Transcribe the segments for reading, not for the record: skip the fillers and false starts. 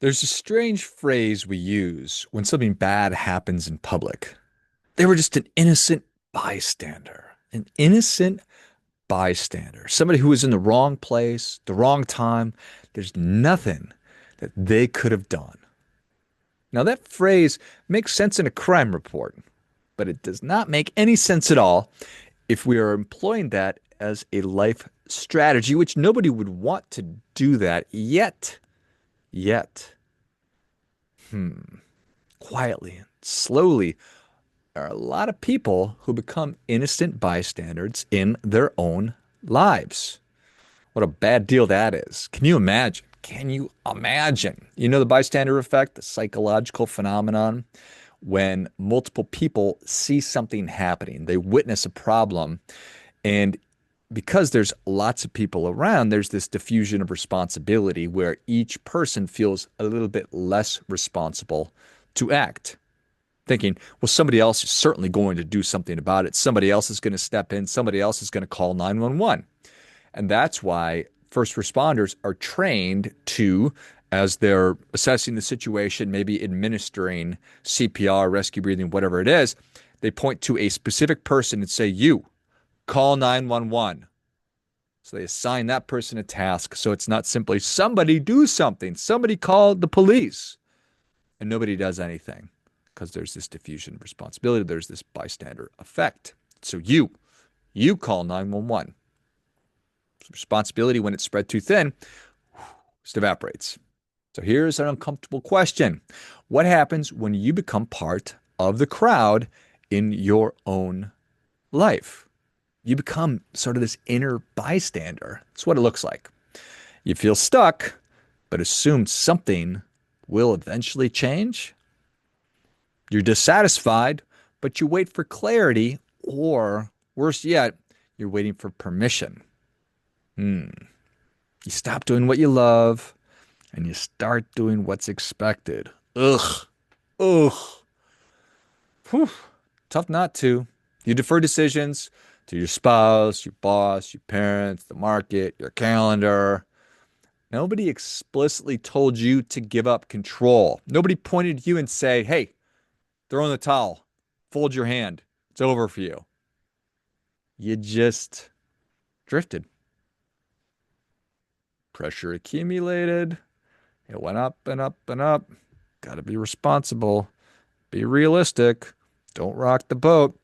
There's a strange phrase we use when something bad happens in public. They were just an innocent bystander. An innocent bystander. Somebody who was in the wrong place, the wrong time. There's nothing that they could have done. Now, that phrase makes sense in a crime report, but it does not make any sense at all if we are employing that as a life strategy, which nobody would want to do that yet. Yet, quietly and slowly, there are a lot of people who become innocent bystanders in their own lives. What a bad deal that is. Can you imagine? Can you imagine? You know the bystander effect, the psychological phenomenon when multiple people see something happening, they witness a problem, and because there's lots of people around, there's this diffusion of responsibility where each person feels a little bit less responsible to act, thinking, well, somebody else is certainly going to do something about it. Somebody else is going to step in. Somebody else is going to call 911. And that's why first responders are trained to, as they're assessing the situation, maybe administering CPR, rescue breathing, whatever it is, they point to a specific person and say, you call 911. So they assign that person a task. So it's not simply somebody do something, somebody call the police, and nobody does anything because there's this diffusion of responsibility. There's this bystander effect. So you call 911. Responsibility, when it's spread too thin, just evaporates. So here's an uncomfortable question. What happens when you become part of the crowd in your own life? You become sort of this inner bystander. That's what it looks like. You feel stuck, but assume something will eventually change. You're dissatisfied, but you wait for clarity, or worse yet, you're waiting for permission. You stop doing what you love and you start doing what's expected. Ugh. Ugh. Whew. Tough not to. You defer decisions to your spouse, your boss, your parents, the market, your calendar. Nobody explicitly told you to give up control. Nobody pointed to you and say, hey, throw in the towel, fold your hand. It's over for you. You just drifted. Pressure accumulated. It went up and up and up. Got to be responsible. Be realistic. Don't rock the boat.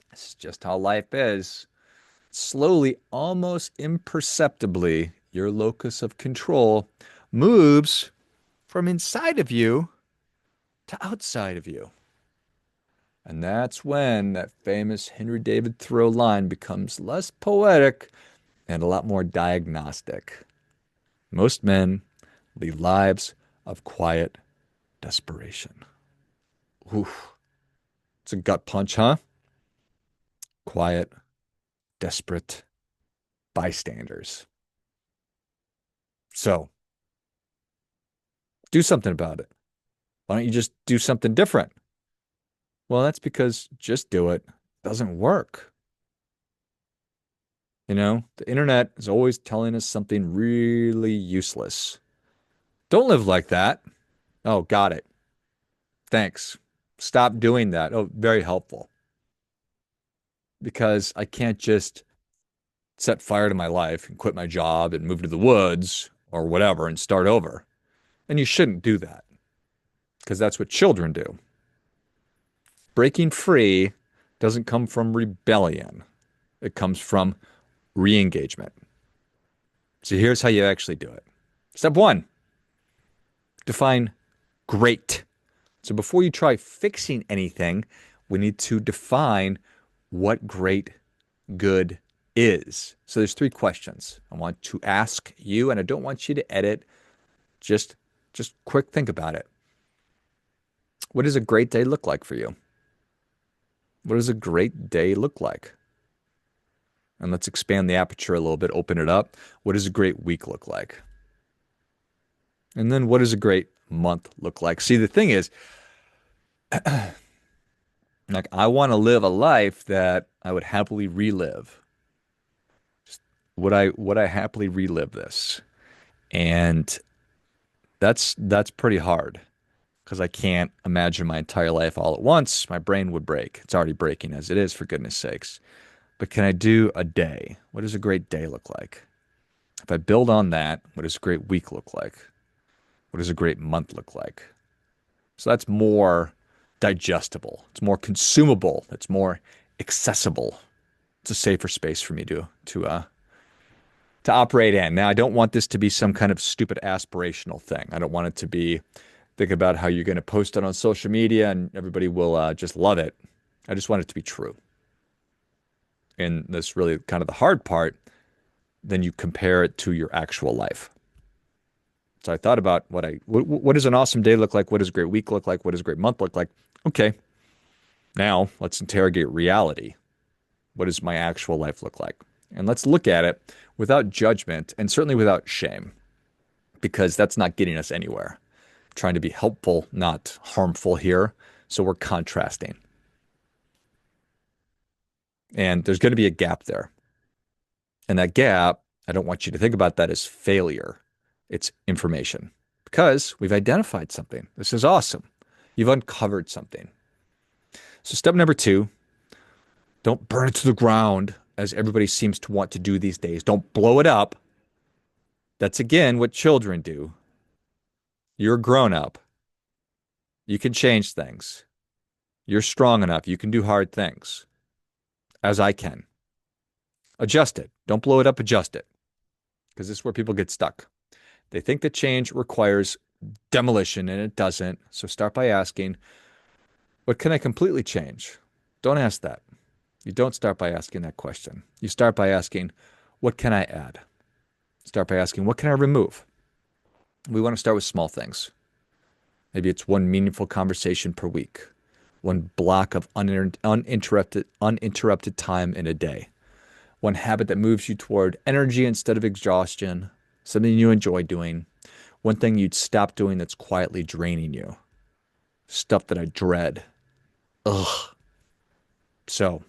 This is just how life is. Slowly, almost imperceptibly, your locus of control moves from inside of you to outside of you. And that's when that famous Henry David Thoreau line becomes less poetic and a lot more diagnostic. Most men lead lives of quiet desperation. Oof. It's a gut punch, huh? Quiet, desperate bystanders. So do something about it. Why don't you just do something different? Well, that's because just do it doesn't work. You know, the internet is always telling us something really useless. Don't live like that. Oh, got it. Thanks. Stop doing that. Oh, very helpful. Because I can't just set fire to my life and quit my job and move to the woods or whatever and start over. And you shouldn't do that because that's what children do. Breaking free doesn't come from rebellion. It comes from re-engagement. So here's how you actually do it. Step one, define great. So before you try fixing anything, we need to define what great good is. So there's three questions I want to ask you, and I don't want you to edit. Just quick think about it. What does a great day look like for you? What does a great day look like? And let's expand the aperture a little bit, open it up. What does a great week look like? And then what does a great month look like? See, the thing is, like I want to live a life that I would happily relive. Just would I happily relive this? And That's pretty hard because I can't imagine my entire life all at once. My brain would break. It's already breaking as it is, for goodness sakes. But can I do a day? What does a great day look like? If I build on that, what does a great week look like? What does a great month look like? So that's more digestible. It's more consumable. It's more accessible. It's a safer space for me to operate in. Now, I don't want this to be some kind of stupid aspirational thing. I don't want it to be think about how you're going to post it on social media and everybody will just love it. I just want it to be true. And that's really kind of the hard part. Then you compare it to your actual life. So I thought about what does an awesome day look like? What does a great week look like? What does a great month look like? Okay, now let's interrogate reality. What does my actual life look like? And let's look at it without judgment and certainly without shame, because that's not getting us anywhere. Trying to be helpful, not harmful here. So we're contrasting. And there's going to be a gap there. And that gap, I don't want you to think about that as failure. It's information because we've identified something. This is awesome. You've uncovered something. So, step number two, don't burn it to the ground as everybody seems to want to do these days. Don't blow it up. That's again what children do. You're a grown up. You can change things. You're strong enough. You can do hard things, as I can. Adjust it. Don't blow it up, adjust it. Because this is where people get stuck. They think that change requires demolition, and it doesn't. So start by asking, what can I completely change? Don't ask that. You don't start by asking that question. You start by asking, what can I add? Start by asking, what can I remove? We want to start with small things. Maybe it's one meaningful conversation per week, one block of uninterrupted time in a day, one habit that moves you toward energy instead of exhaustion, something you enjoy doing, one thing you'd stop doing that's quietly draining you, stuff that I dread. Ugh. So,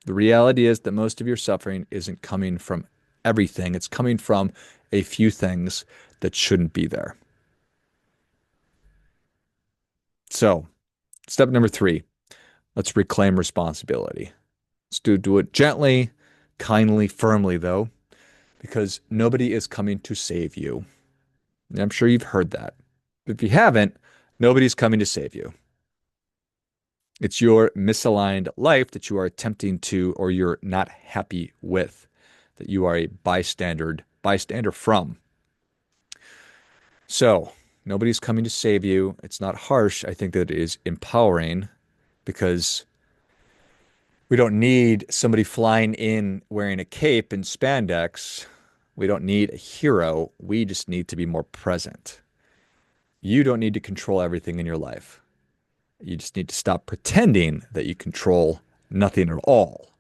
the reality is that most of your suffering isn't coming from everything. It's coming from a few things that shouldn't be there. So, step number three, let's reclaim responsibility. Let's do it gently, kindly, firmly, though, because nobody is coming to save you. And I'm sure you've heard that. If you haven't, nobody's coming to save you. It's your misaligned life that you are attempting to, or you're not happy with, that you are a bystander from. So, nobody's coming to save you. It's not harsh. I think that it is empowering because we don't need somebody flying in wearing a cape and spandex. We don't need a hero. We just need to be more present. You don't need to control everything in your life. You just need to stop pretending that you control nothing at all.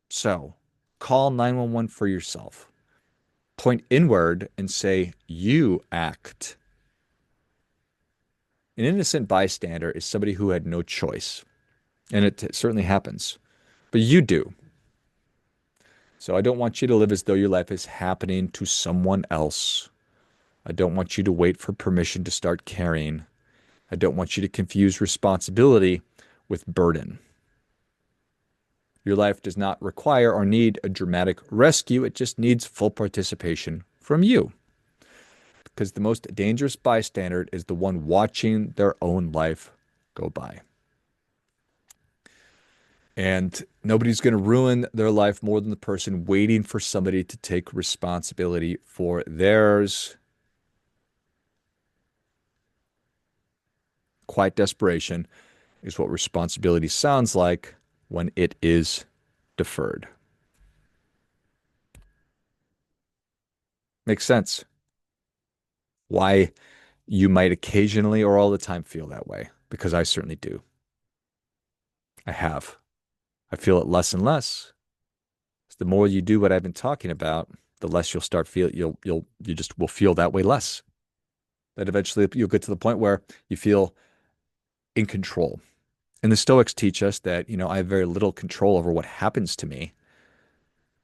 So, call 911 for yourself. Point inward and say, you act. An innocent bystander is somebody who had no choice. And it certainly happens. But you do. So I don't want you to live as though your life is happening to someone else. I don't want you to wait for permission to start caring. I don't want you to confuse responsibility with burden. Your life does not require or need a dramatic rescue. It just needs full participation from you. Because the most dangerous bystander is the one watching their own life go by. And nobody's going to ruin their life more than the person waiting for somebody to take responsibility for theirs. Quiet desperation is what responsibility sounds like when it is deferred. Makes sense. Why you might occasionally or all the time feel that way, because I certainly do. I have. I feel it less and less. The more you do what I've been talking about, the less you'll start feel you just will feel that way less. That eventually you'll get to the point where you feel in control. And the Stoics teach us that, I have very little control over what happens to me.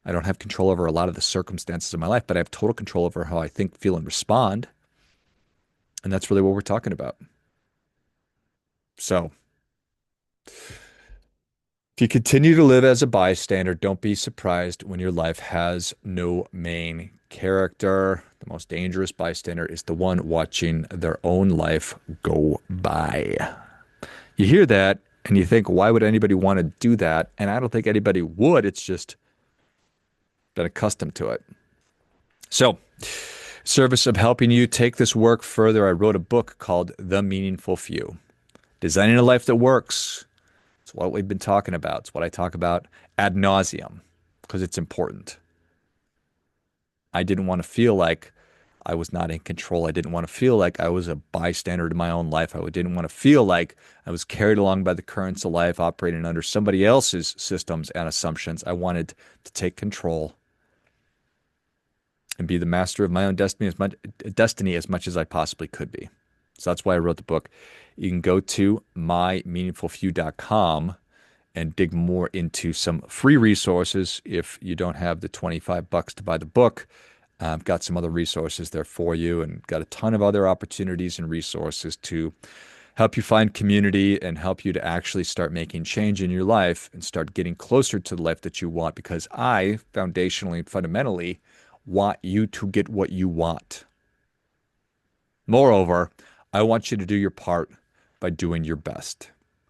I don't have control over a lot of the circumstances of my life, but I have total control over how I think, feel, and respond. And that's really what we're talking about. So if you continue to live as a bystander, don't be surprised when your life has no main character. The most dangerous bystander is the one watching their own life go by. You hear that and you think, why would anybody want to do that? And I don't think anybody would. It's just been accustomed to it. So, service of helping you take this work further, I wrote a book called The Meaningful Few. Designing a life that works. It's what we've been talking about. It's what I talk about ad nauseum because it's important. I didn't want to feel like I was not in control. I didn't want to feel like I was a bystander to my own life. I didn't want to feel like I was carried along by the currents of life, operating under somebody else's systems and assumptions. I wanted to take control and be the master of my own destiny as much as I possibly could be. So that's why I wrote the book. You can go to mymeaningfulfew.com and dig more into some free resources if you don't have the 25 bucks to buy the book. I've got some other resources there for you and got a ton of other opportunities and resources to help you find community and help you to actually start making change in your life and start getting closer to the life that you want, because I foundationally and fundamentally want you to get what you want. Moreover, I want you to do your part by doing your best.